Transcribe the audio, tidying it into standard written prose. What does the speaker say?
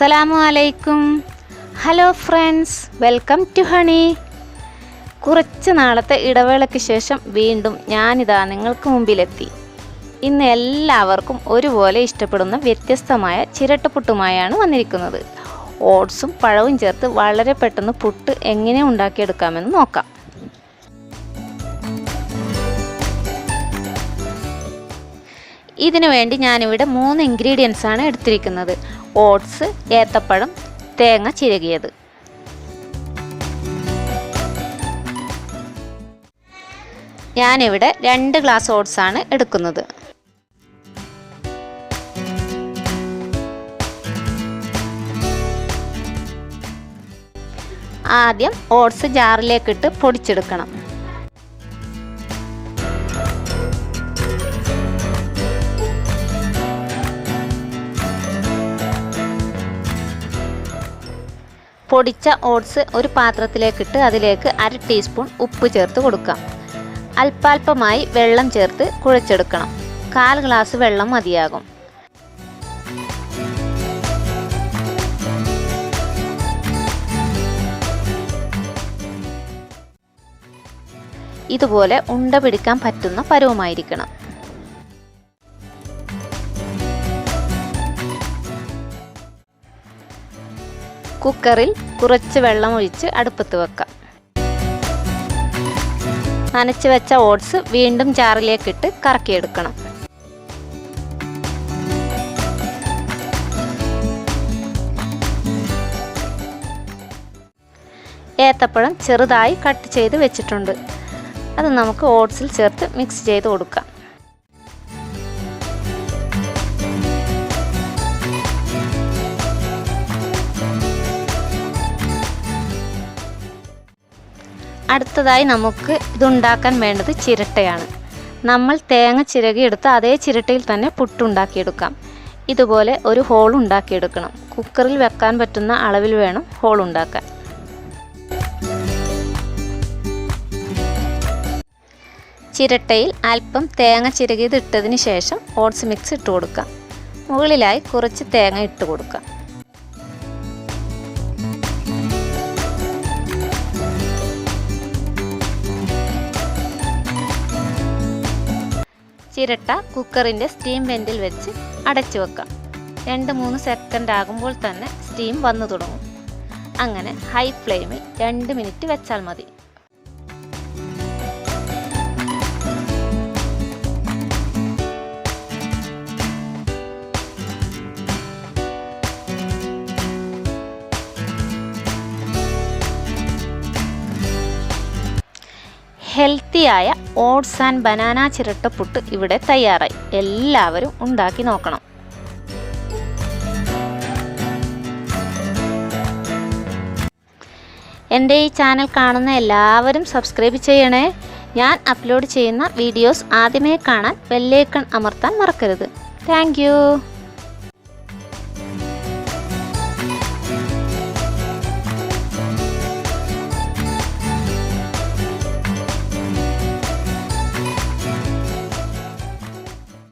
അസ്സലാമു അലൈക്കും. Hello friends, welcome to Honey. കുറച്ച് നാളത്തെ ഇടവേളയ്ക്ക് ശേഷം വീണ്ടും ഞാനിതാ നിങ്ങൾക്ക് മുമ്പിലെത്തി. ഇന്ന് എല്ലാവർക്കും ഒരുപോലെ ഇഷ്ടപ്പെടുന്ന വ്യത്യസ്തമായ ചിരട്ടപ്പുട്ടുമായാണ് വന്നിരിക്കുന്നത്. ഓട്സും പഴവും ചേർത്ത് വളരെ പെട്ടെന്ന് പുട്ട് എങ്ങനെ ഉണ്ടാക്കിയെടുക്കാമെന്ന് നോക്കാം. ഇതിനു വേണ്ടി ഞാനിവിടെ 3 ഇൻഗ്രീഡിയൻസ് ആണ് എടുത്തിരിക്കുന്നത്. ഓട്സ്, ഏത്തപ്പഴം, തേങ്ങ ചിരകിയത്. ഞാനിവിടെ 2 ഗ്ലാസ് ഓട്സ് ആണ് എടുക്കുന്നത്. ആദ്യം ഓട്സ് ജാറിലേക്കിട്ട് പൊടിച്ചെടുക്കണം. പൊടിച്ച ഓട്സ് ഒരു പാത്രത്തിലേക്കിട്ട് അതിലേക്ക് 1/2 ടീസ്പൂൺ ഉപ്പ് ചേർത്ത് കൊടുക്കാം. അല്പാൽപമായി വെള്ളം ചേർത്ത് കുഴച്ചെടുക്കണം. 1/4 ഗ്ലാസ് വെള്ളം മതിയാകും. ഇതുപോലെ ഉണ്ട പിടിക്കാൻ പറ്റുന്ന പരുവമായിരിക്കണം. കുക്കറിൽ കുറച്ച് വെള്ളം ഒഴിച്ച് അടുപ്പത്ത് വെക്കാം. നനച്ച് വെച്ച ഓട്സ് വീണ്ടും ജാറിലേക്കിട്ട് കറക്കിയെടുക്കണം. ഏത്തപ്പഴം ചെറുതായി കട്ട് ചെയ്ത് വെച്ചിട്ടുണ്ട്. അത് നമുക്ക് ഓട്സിൽ ചേർത്ത് മിക്സ് ചെയ്ത് കൊടുക്കാം. അടുത്തതായി നമുക്ക് ഇതുണ്ടാക്കാൻ വേണ്ടത് ചിരട്ടയാണ്. നമ്മൾ തേങ്ങ ചിരകിയെടുത്ത് അതേ ചിരട്ടയിൽ തന്നെ പുട്ടുണ്ടാക്കിയെടുക്കാം. ഇതുപോലെ ഒരു ഹോൾ ഉണ്ടാക്കിയെടുക്കണം. കുക്കറിൽ വെക്കാൻ പറ്റുന്ന അളവിൽ വേണം ഹോൾ ഉണ്ടാക്കാൻ. ചിരട്ടയിൽ അല്പം തേങ്ങ ചിരകിയത് ഇട്ടതിന് ശേഷം ഓട്സ് മിക്സ് ഇട്ട് കൊടുക്കാം. മുകളിലായി കുറച്ച് തേങ്ങ ഇട്ട് കൊടുക്കാം. ചിരട്ട കുക്കറിൻ്റെ സ്റ്റീം വെൻറ്റിൽ വെച്ച് അടച്ചു വെക്കാം. 2-3 സെക്കൻഡ് ആകുമ്പോൾ തന്നെ സ്റ്റീം വന്നു തുടങ്ങും. അങ്ങനെ ഹൈ ഫ്ലെയിമിൽ 2 മിനിറ്റ് വെച്ചാൽ മതി. ഹെൽത്തിയായ ഓട്സ് ആൻഡ് ബനാന ചിരട്ടപ്പുട്ട് ഇവിടെ തയ്യാറായി. എല്ലാവരും ഉണ്ടാക്കി നോക്കണം. എൻ്റെ ഈ ചാനൽ കാണുന്ന എല്ലാവരും സബ്സ്ക്രൈബ് ചെയ്യണേ. ഞാൻ അപ്ലോഡ് ചെയ്യുന്ന വീഡിയോസ് ആദ്യമേ കാണാൻ ബെല്ലൈക്കൺ അമർത്താൻ മറക്കരുത്. Thank you.